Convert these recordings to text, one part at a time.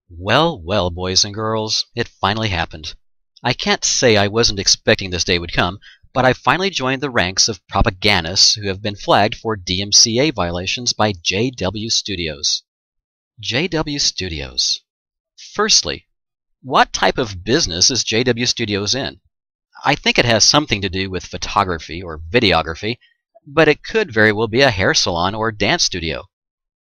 Well, well, boys and girls, it finally happened. I can't say I wasn't expecting this day would come, but I finally joined the ranks of propagandists who have been flagged for DMCA violations by JW Studios. JW Studios. Firstly, what type of business is JW Studios in? I think it has something to do with photography or videography, but it could very well be a hair salon or dance studio.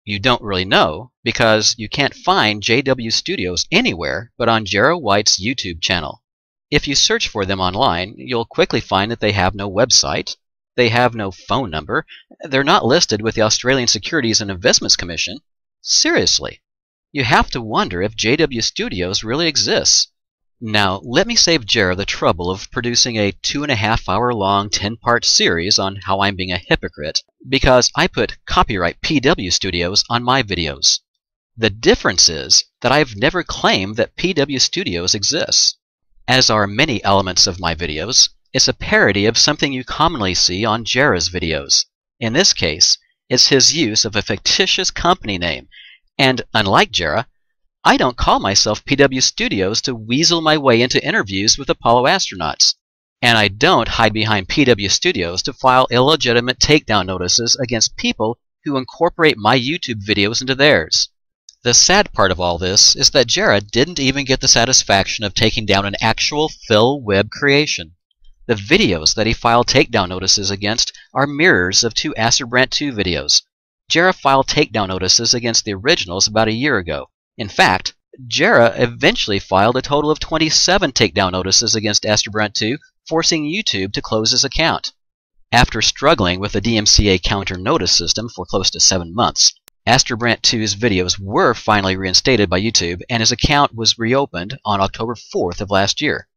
You don't really know because you can't find JW Studios anywhere but on Jarrah White's YouTube channel. If you search for them online, you'll quickly find that they have no website, they have no phone number, they're not listed with the Australian Securities and Investments Commission. Seriously, you have to wonder if JW Studios really exists. Now, let me save Jarrah the trouble of producing a 2.5-hour-long 10-part series on how I'm being a hypocrite, because I put copyright PW Studios on my videos. The difference is that I've never claimed that PW Studios exists. As are many elements of my videos, it's a parody of something you commonly see on Jarrah's videos. In this case, it's his use of a fictitious company name, and unlike Jarrah, I don't call myself PW Studios to weasel my way into interviews with Apollo astronauts. And I don't hide behind PW Studios to file illegitimate takedown notices against people who incorporate my YouTube videos into theirs. The sad part of all this is that Jarrah didn't even get the satisfaction of taking down an actual Phil Webb creation. The videos that he filed takedown notices against are mirrors of two Astorbrant 2 videos. Jarrah filed takedown notices against the originals about a year ago. In fact, Jarrah eventually filed a total of 27 takedown notices against Astorbrant 2, forcing YouTube to close his account. After struggling with the DMCA counter notice system for close to 7 months, Astorbrant 2's videos were finally reinstated by YouTube, and his account was reopened on October 4th of last year.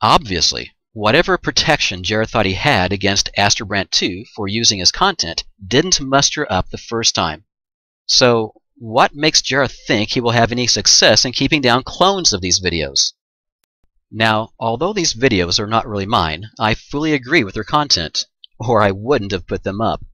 Obviously, whatever protection Jarrah thought he had against Astorbrant 2 for using his content didn't muster up the first time. So, what makes Jarrah think he will have any success in keeping down clones of these videos? Now, although these videos are not really mine, I fully agree with their content, or I wouldn't have put them up.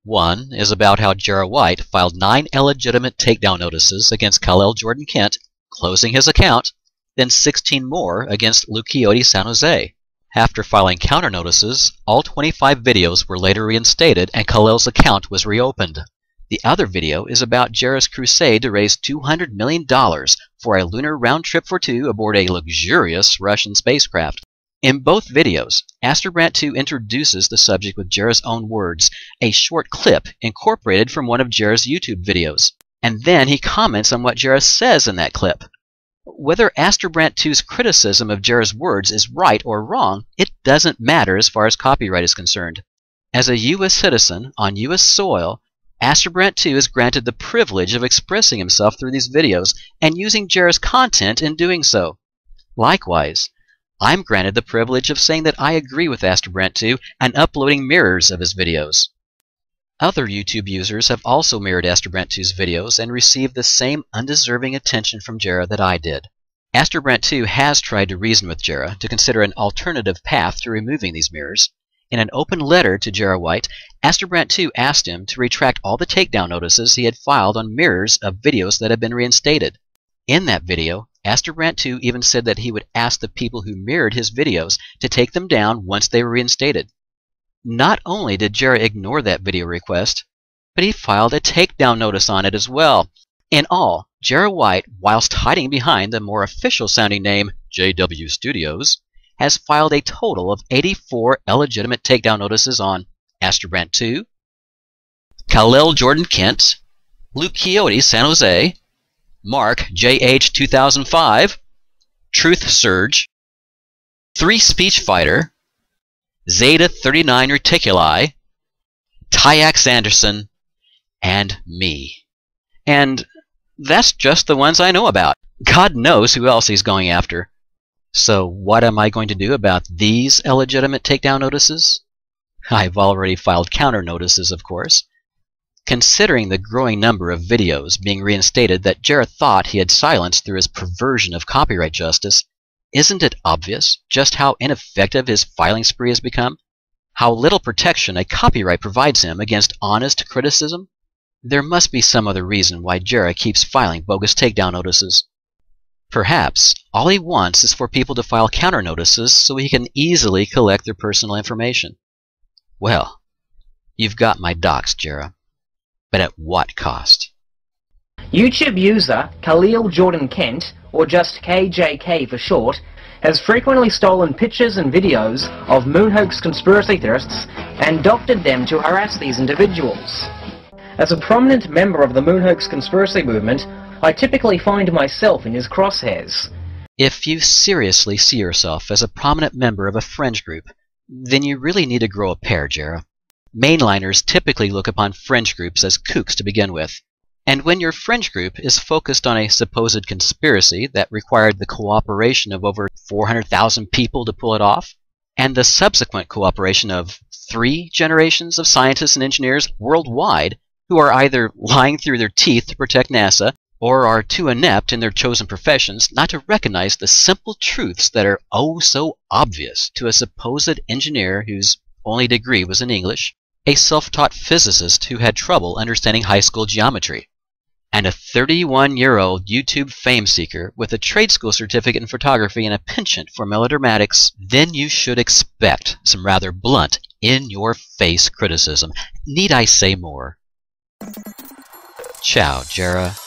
One is about how Jarrah White filed 9 illegitimate takedown notices against Khalil Jordan Kent, closing his account, then 16 more against Luchiotti San Jose. After filing counter notices, all 25 videos were later reinstated and Khalil's account was reopened. The other video is about Jarrah's crusade to raise $200 million for a lunar round trip for two aboard a luxurious Russian spacecraft. In both videos, Astorbrant 2 introduces the subject with Jarrah's own words, a short clip incorporated from one of Jarrah's YouTube videos. And then he comments on what Jarrah says in that clip. Whether Astorbrant 2's criticism of Jarrah's words is right or wrong, it doesn't matter as far as copyright is concerned. As a U.S. citizen on U.S. soil, Astorbrant 2 is granted the privilege of expressing himself through these videos and using Jarrah's content in doing so. Likewise, I'm granted the privilege of saying that I agree with Astorbrant 2 and uploading mirrors of his videos. Other YouTube users have also mirrored Astorbrant 2's videos and received the same undeserving attention from Jarrah that I did. Astorbrant 2 has tried to reason with Jarrah to consider an alternative path to removing these mirrors. In an open letter to Jarrah White, Astorbrant 2 asked him to retract all the takedown notices he had filed on mirrors of videos that had been reinstated. In that video, Astorbrant 2 even said that he would ask the people who mirrored his videos to take them down once they were reinstated. Not only did Jarrah ignore that video request, but he filed a takedown notice on it as well. In all, Jarrah White, whilst hiding behind the more official-sounding name JW Studios, has filed a total of 84 illegitimate takedown notices on Astorbrant 2, Khalil Jordan Kent, Luchiotti San Jose, Mark JH 2005, Truth Surge, 3 Speech Fighter, Zeta 39 Reticuli, Tyax Anderson, and me. And that's just the ones I know about. God knows who else he's going after. So what am I going to do about these illegitimate takedown notices? I've already filed counter notices, of course. Considering the growing number of videos being reinstated that Jarrah thought he had silenced through his perversion of copyright justice, isn't it obvious just how ineffective his filing spree has become? How little protection a copyright provides him against honest criticism? There must be some other reason why Jarrah keeps filing bogus takedown notices. Perhaps all he wants is for people to file counter notices so he can easily collect their personal information. Well, you've got my docs, Jera. But at what cost? YouTube user Khalil Jordan Kent, or just KJK for short, has frequently stolen pictures and videos of moonhoax conspiracy theorists and doctored them to harass these individuals. As a prominent member of the moonhoax conspiracy movement, I typically find myself in his crosshairs. If you seriously see yourself as a prominent member of a fringe group, then you really need to grow a pair, Jera. Mainliners typically look upon fringe groups as kooks to begin with. And when your fringe group is focused on a supposed conspiracy that required the cooperation of over 400,000 people to pull it off, and the subsequent cooperation of 3 generations of scientists and engineers worldwide who are either lying through their teeth to protect NASA or are too inept in their chosen professions not to recognize the simple truths that are oh so obvious to a supposed engineer whose only degree was in English, a self-taught physicist who had trouble understanding high school geometry, and a 31-year-old YouTube fame seeker with a trade school certificate in photography and a penchant for melodramatics, then you should expect some rather blunt, in-your-face criticism. Need I say more? Ciao, Jera.